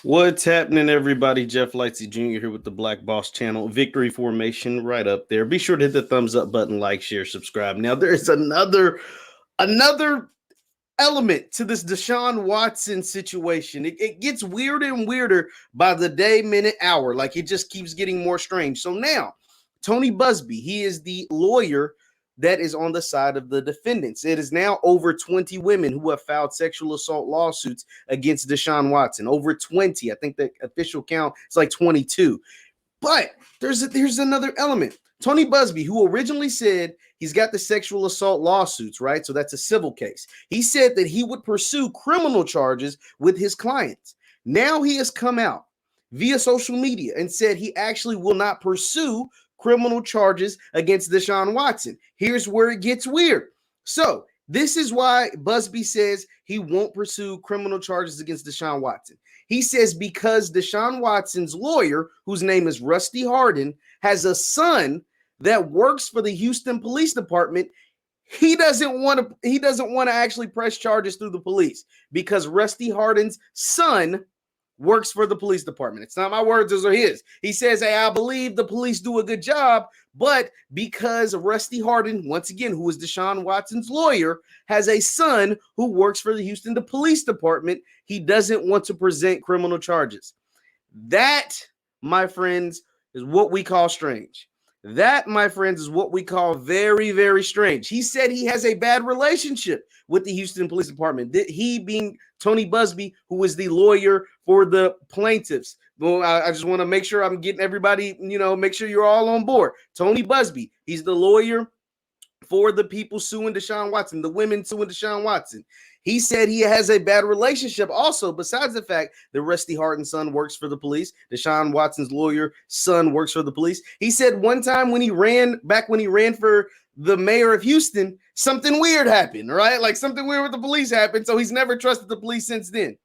What's happening, everybody? Jeff Lightsy Jr. here with the Black Boss Channel. Victory formation right up there. Be sure to hit the thumbs up button, like, share, subscribe. Now, there's another element to this Deshaun Watson situation. It gets weirder and weirder by the day, minute, hour. Like it just keeps getting more strange. So now, Tony Busby, he is the lawyer that is on the side of the defendants. It is now over 20 women who have filed sexual assault lawsuits against Deshaun Watson. Over 20. I think the official count is like 22. But there's another element. Tony Busby, who originally said he's got the sexual assault lawsuits, right? So that's a civil case. He said that he would pursue criminal charges with his clients. Now he has come out via social media and said he actually will not pursue criminal charges against Deshaun Watson. Here's where it gets weird. So this is why Busby says he won't pursue criminal charges against Deshaun Watson. He says because Deshaun Watson's lawyer, whose name is Rusty Hardin, has a son that works for the Houston Police Department. He doesn't want to actually press charges through the police because Rusty Hardin's son works for the police department. It's not my words, those are his. He says, hey, I believe the police do a good job, but because Rusty Hardin, once again, who is Deshaun Watson's lawyer, has a son who works for the Houston Police Department, he doesn't want to present criminal charges. That, my friends, is what we call strange. That, my friends, is what we call very, very strange. He said he has a bad relationship with the Houston Police Department. He being Tony Busby, who is the lawyer for the plaintiffs. Well, I just want to make sure I'm getting everybody, make sure you're all on board. Tony Busby, he's the lawyer for the people suing Deshaun Watson, the women suing Deshaun Watson. He said he has a bad relationship also, besides the fact that Rusty Hardin's son works for the police. Deshaun Watson's lawyer son works for the police. He said one time when he ran for the mayor of Houston, something weird happened, right? Like something weird with the police happened. So he's never trusted the police since then.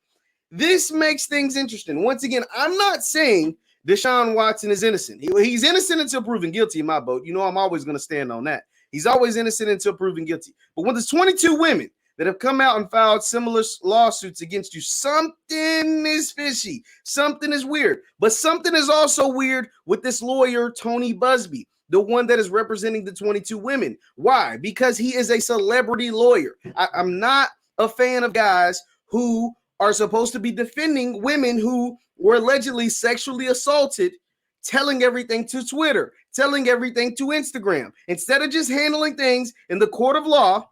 This makes things interesting. Once again, I'm not saying Deshaun Watson is innocent. He's innocent until proven guilty in my boat. I'm always going to stand on that. He's always innocent until proven guilty. But when there's 22 women that have come out and filed similar lawsuits against you, something is fishy. Something is weird. But something is also weird with this lawyer, Tony Busby, the one that is representing the 22 women. Why? Because he is a celebrity lawyer. I'm not a fan of guys who are supposed to be defending women who were allegedly sexually assaulted, telling everything to Twitter, telling everything to Instagram. Instead of just handling things in the court of law,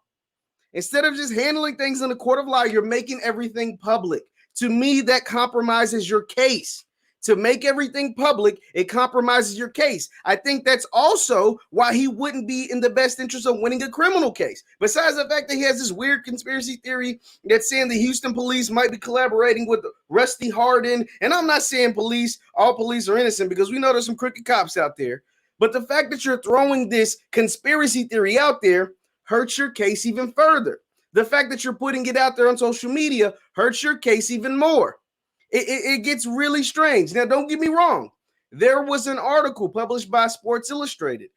you're making everything public. To me, that compromises your case. To make everything public, it compromises your case. I think that's also why he wouldn't be in the best interest of winning a criminal case. Besides the fact that he has this weird conspiracy theory that's saying the Houston police might be collaborating with Rusty Hardin. And I'm not saying all police are innocent, because we know there's some crooked cops out there. But the fact that you're throwing this conspiracy theory out there hurts your case even further. The fact that you're putting it out there on social media hurts your case even more. It gets really strange. Now, don't get me wrong. There was an article published by Sports Illustrated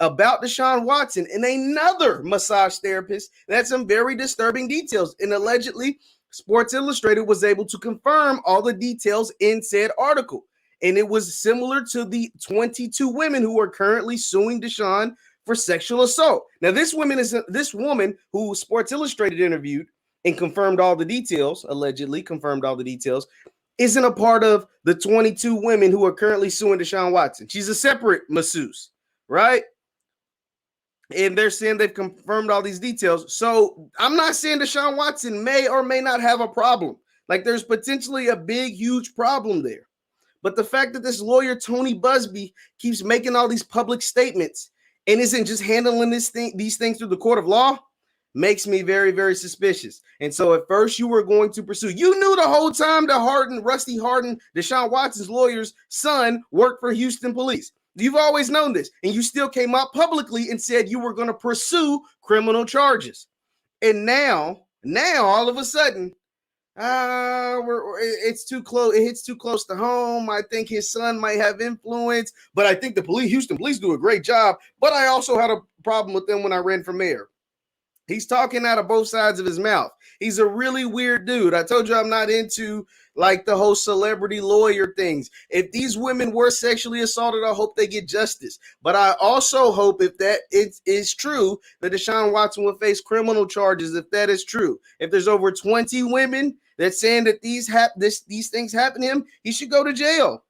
about Deshaun Watson and another massage therapist that had some very disturbing details. And allegedly, Sports Illustrated was able to confirm all the details in said article. And it was similar to the 22 women who are currently suing Deshaun for sexual assault. Now, this woman who Sports Illustrated interviewed and confirmed all the details, allegedly confirmed all the details, isn't a part of the 22 women who are currently suing Deshaun Watson. She's a separate masseuse, right? And they're saying they've confirmed all these details. So I'm not saying Deshaun Watson may or may not have a problem. Like there's potentially a big, huge problem there. But the fact that this lawyer, Tony Busby, keeps making all these public statements and isn't just handling these things through the court of law makes me very, very suspicious. And so at first you were going to pursue. You knew the whole time that Rusty Hardin, Deshaun Watson's lawyer's son, worked for Houston police. You've always known this. And you still came out publicly and said you were going to pursue criminal charges. And now all of a sudden, it's too close. It hits too close to home. I think his son might have influence, but I think the Houston police do a great job. But I also had a problem with them when I ran for mayor. He's talking out of both sides of his mouth. He's a really weird dude. I told you I'm not into like the whole celebrity lawyer things. If these women were sexually assaulted, I hope they get justice. But I also hope if that is true, that Deshaun Watson will face criminal charges if that is true. If there's over 20 women that's saying that these things happen to him, he should go to jail.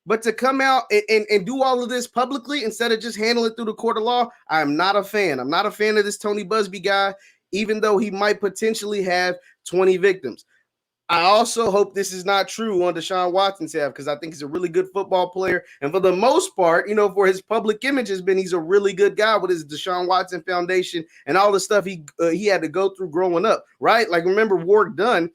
But to come out and do all of this publicly instead of just handle it through the court of law, I'm not a fan. I'm not a fan of this Tony Busby guy, even though he might potentially have 20 victims. I also hope this is not true on Deshaun Watson's half because I think he's a really good football player. And for the most part, for his public image has been he's a really good guy with his Deshaun Watson Foundation and all the stuff he had to go through growing up, right? Like, remember Warrick Dunn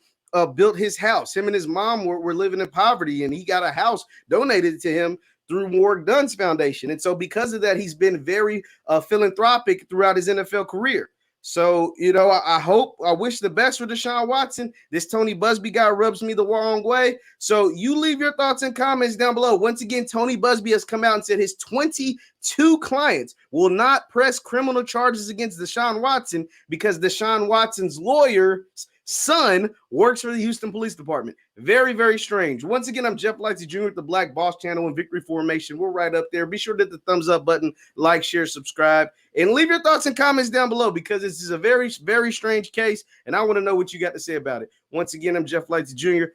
built his house. Him and his mom were living in poverty, and he got a house donated to him through Warrick Dunn's foundation. And so because of that, he's been very philanthropic throughout his NFL career. So, I wish the best for Deshaun Watson. This Tony Busby guy rubs me the wrong way. So you leave your thoughts and comments down below. Once again, Tony Busby has come out and said his 22 clients will not press criminal charges against Deshaun Watson because Deshaun Watson's lawyer's son works for the Houston Police Department. Very, very strange. Once again, I'm Jeff Lightsy Jr. with the Black Boss Channel and Victory Formation. We're right up there. Be sure to hit the thumbs up button, like, share, subscribe, and leave your thoughts and comments down below because this is a very, very strange case, and I want to know what you got to say about it. Once again, I'm Jeff Lightsy Jr.